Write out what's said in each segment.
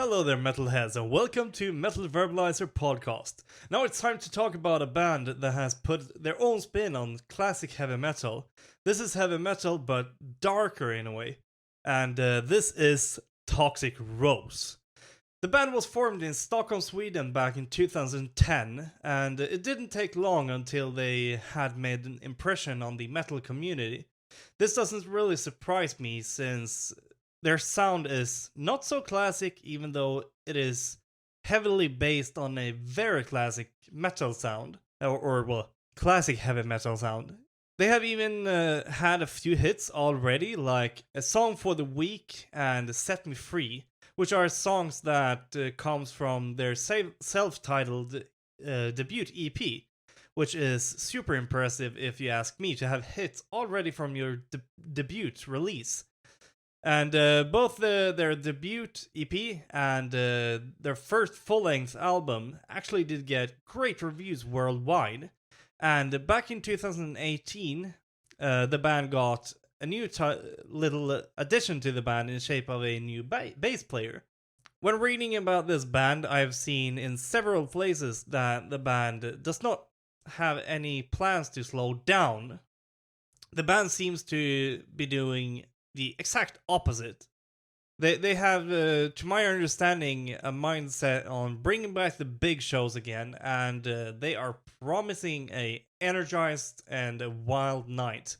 Hello there, metalheads, and welcome to Metal Verbalizer podcast. Now it's time to talk about a band that has put their own spin on classic heavy metal. This is heavy metal, but darker in a way. And this is ToxicRose. The band was formed in Stockholm, Sweden back in 2010, and it didn't take long until they had made an impression on the metal community. This doesn't really surprise me since their sound is not so classic, even though it is heavily based on a very classic metal sound, or classic heavy metal sound. They have even had a few hits already, like A Song for the Weak and Set Me Free, which are songs that comes from their self-titled debut EP, which is super impressive if you ask me, to have hits already from your debut release. And both their debut EP and their first full-length album actually did get great reviews worldwide. And back in 2018, the band got a new little addition to the band in the shape of a new bass player. When reading about this band, I've seen in several places that the band does not have any plans to slow down. The band seems to be doing the exact opposite. They have, to my understanding, a mindset on bringing back the big shows again, and they are promising a energized and a wild night.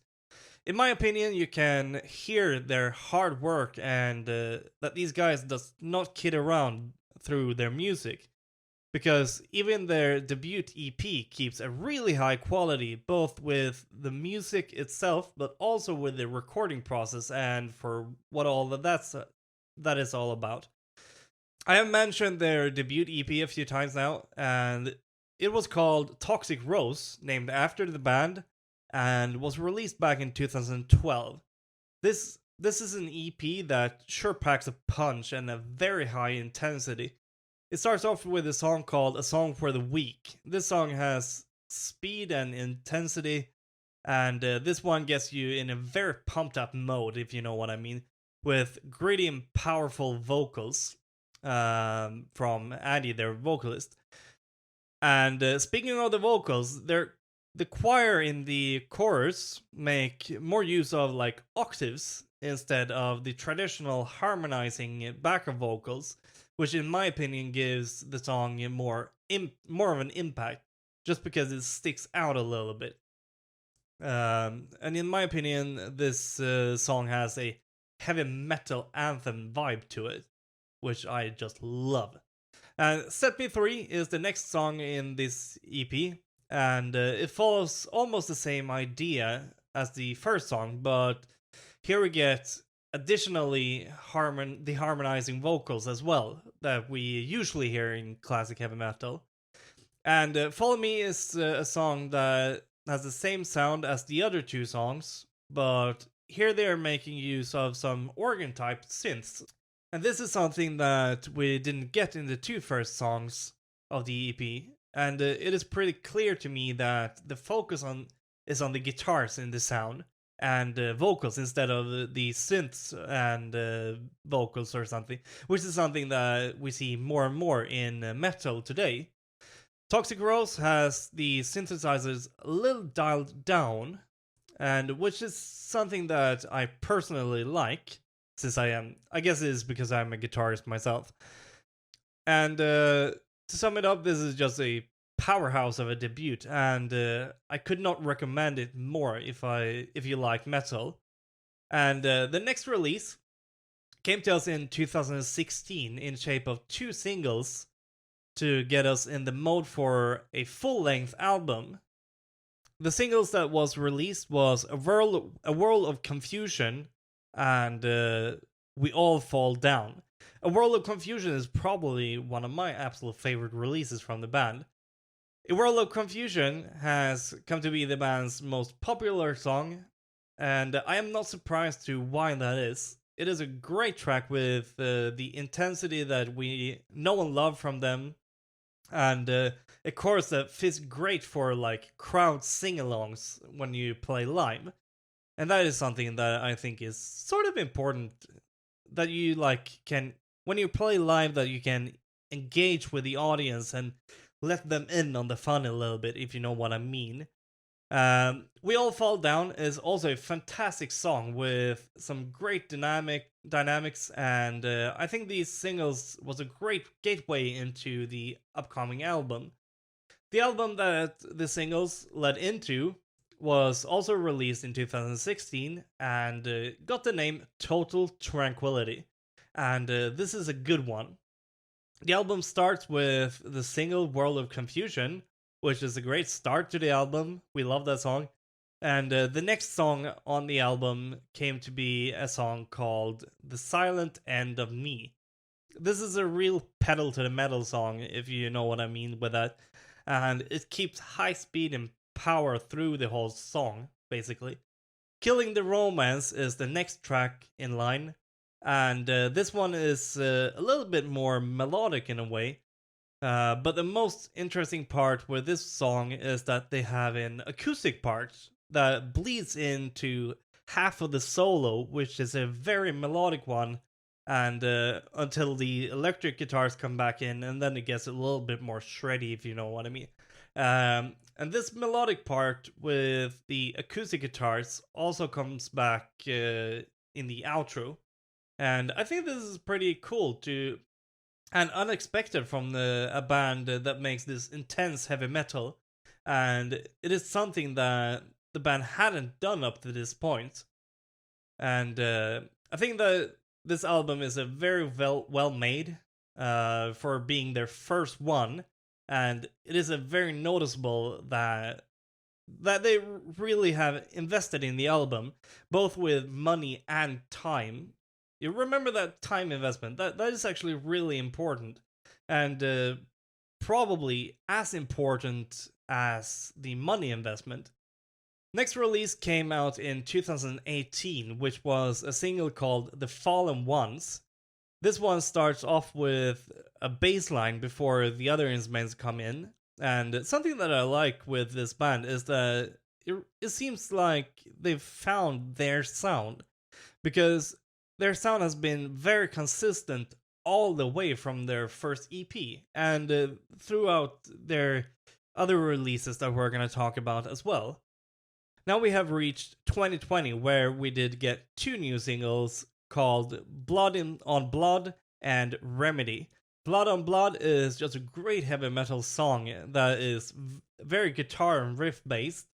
In my opinion, you can hear their hard work and that these guys does not kid around through their music, because even their debut EP keeps a really high quality, both with the music itself, but also with the recording process and for what all that is all about. I have mentioned their debut EP a few times now, and it was called ToxicRose, named after the band, and was released back in 2012. This is an EP that sure packs a punch and a very high intensity. It starts off with a song called A Song for the Weak. This song has speed and intensity, and this one gets you in a very pumped up mode, if you know what I mean, with gritty and powerful vocals from Andy, their vocalist. And speaking of the vocals, the choir in the chorus make more use of like octaves instead of the traditional harmonizing backup vocals, which in my opinion gives the song more of an impact, just because it sticks out a little bit. And in my opinion, this song has a heavy metal anthem vibe to it, which I just love. And Set Me Free is the next song in this EP, and it follows almost the same idea as the first song, but here we get additionally the harmonizing vocals as well that we usually hear in classic heavy metal. And Follow Me is a song that has the same sound as the other two songs, but here they are making use of some organ type synths. And this is something that we didn't get in the two first songs of the EP. And it is pretty clear to me that the focus is on the guitars in the sound and vocals instead of the synths and vocals or something, which is something that we see more and more in metal today. ToxicRose has the synthesizers a little dialed down, and which is something that I personally like, since I guess it is because I'm a guitarist myself. And to sum it up, this is just a powerhouse of a debut, and I could not recommend it more if you like metal. And the next release came to us in 2016 in shape of two singles to get us in the mode for a full-length album. The singles that was released was A World of Confusion and We All Fall Down. A World of Confusion is probably one of my absolute favorite releases from the band. A World of Confusion has come to be the band's most popular song, and I am not surprised to why that is. It is a great track with the intensity that we know and love from them, and a chorus that fits great for like crowd sing-alongs when you play live. And that is something that I think is sort of important, that you like can when you play live that you can engage with the audience and let them in on the fun a little bit, if you know what I mean. We All Fall Down is also a fantastic song with some great dynamics, and I think these singles was a great gateway into the upcoming album. The album that the singles led into was also released in 2016 and got the name Total Tranquility. And this is a good one. The album starts with the single World of Confusion, which is a great start to the album. We love that song. And the next song on the album came to be a song called The Silent End of Me. This is a real pedal to the metal song, if you know what I mean with that. And it keeps high speed and power through the whole song, basically. Killing the Romance is the next track in line. And this one is a little bit more melodic in a way. But the most interesting part with this song is that they have an acoustic part that bleeds into half of the solo, which is a very melodic one, and until the electric guitars come back in, and then it gets a little bit more shreddy, if you know what I mean. And this melodic part with the acoustic guitars also comes back in the outro. And I think this is pretty cool to and unexpected from a band that makes this intense heavy metal, and it is something that the band hadn't done up to this point. And I think that this album is a very well made for being their first one, and it is a very noticeable that they really have invested in the album, both with money and time. You remember that time investment, that is actually really important, and probably as important as the money investment. Next release came out in 2018, which was a single called The Fallen Ones. This one starts off with a bass line before the other instruments come in, and something that I like with this band is that it seems like they've found their sound, because their sound has been very consistent all the way from their first EP and throughout their other releases that we're going to talk about as well. Now we have reached 2020, where we did get two new singles called on Blood and Remedy. Blood on Blood is just a great heavy metal song that is very guitar and riff based.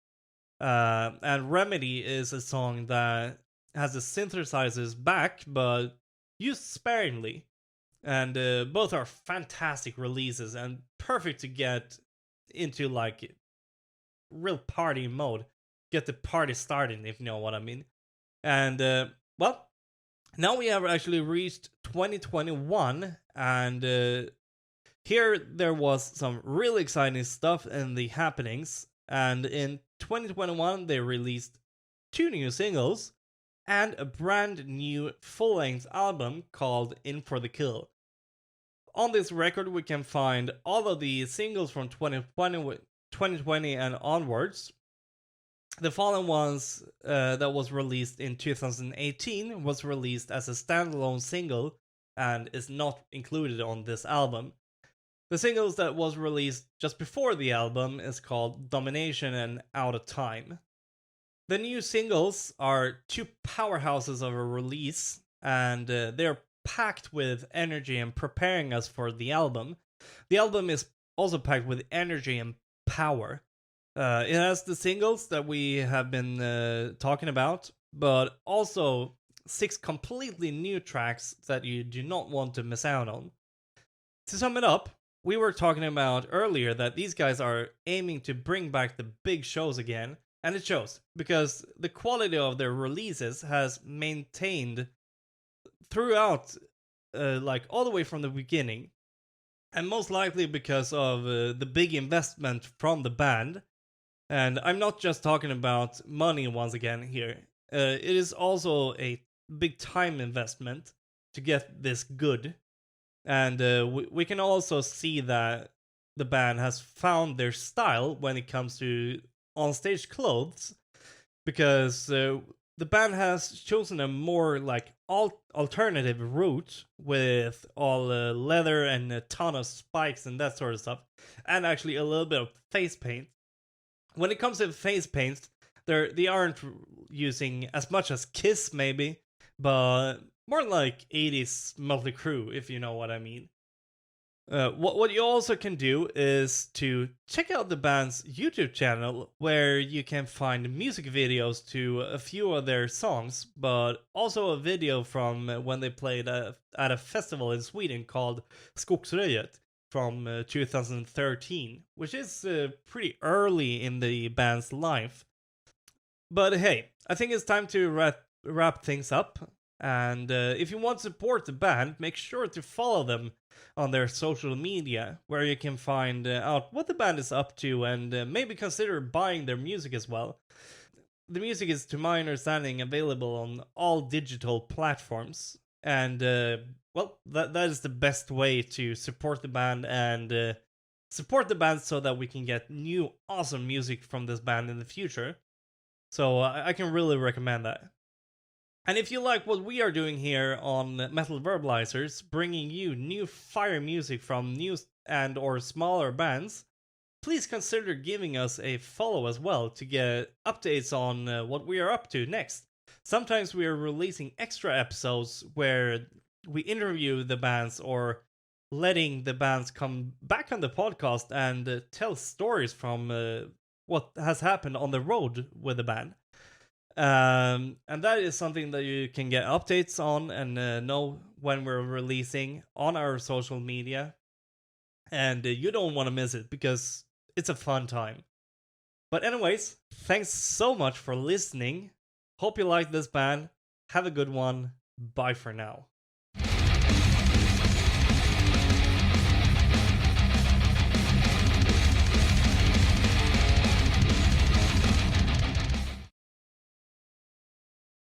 And Remedy is a song that has the synthesizers back, but used sparingly. And both are fantastic releases and perfect to get into like real party mode. Get the party starting, if you know what I mean. And well, now we have actually reached 2021, and here there was some really exciting stuff in the happenings. And in 2021, they released two new singles and a brand new full-length album called In For The Kill. On this record, we can find all of the singles from 2020 and onwards. The Fallen Ones that was released in 2018 was released as a standalone single and is not included on this album. The singles that was released just before the album is called Domination and Out of Time. The new singles are two powerhouses of a release, and they're packed with energy and preparing us for the album. The album is also packed with energy and power. It has the singles that we have been talking about, but also 6 completely new tracks that you do not want to miss out on. To sum it up, we were talking about earlier that these guys are aiming to bring back the big shows again, and it shows, because the quality of their releases has maintained throughout, like all the way from the beginning. And most likely because of the big investment from the band. And I'm not just talking about money once again here. It is also a big time investment to get this good. And we can also see that the band has found their style when it comes to on-stage clothes, because the band has chosen a more like alternative route with all leather and a ton of spikes and that sort of stuff, and actually a little bit of face paint. When it comes to face paints, they aren't using as much as Kiss maybe, but more like 80s Mötley Crüe, if you know what I mean. What you also can do is to check out the band's YouTube channel, where you can find music videos to a few of their songs, but also a video from when they played at a festival in Sweden called Skogsröjet from 2013, which is pretty early in the band's life. But hey, I think it's time to wrap things up. And if you want to support the band, make sure to follow them on their social media, where you can find out what the band is up to and maybe consider buying their music as well. The music is, to my understanding, available on all digital platforms. And, well, that is the best way to support the band and support the band so that we can get new awesome music from this band in the future. So I can really recommend that. And if you like what we are doing here on Metal Verbalizers, bringing you new fire music from new and or smaller bands, please consider giving us a follow as well to get updates on what we are up to next. Sometimes we are releasing extra episodes where we interview the bands or letting the bands come back on the podcast and tell stories from what has happened on the road with the band. And that is something that you can get updates on and know when we're releasing on our social media. And you don't want to miss it because it's a fun time. But anyways, thanks so much for listening. Hope you like this band. Have a good one. Bye for now.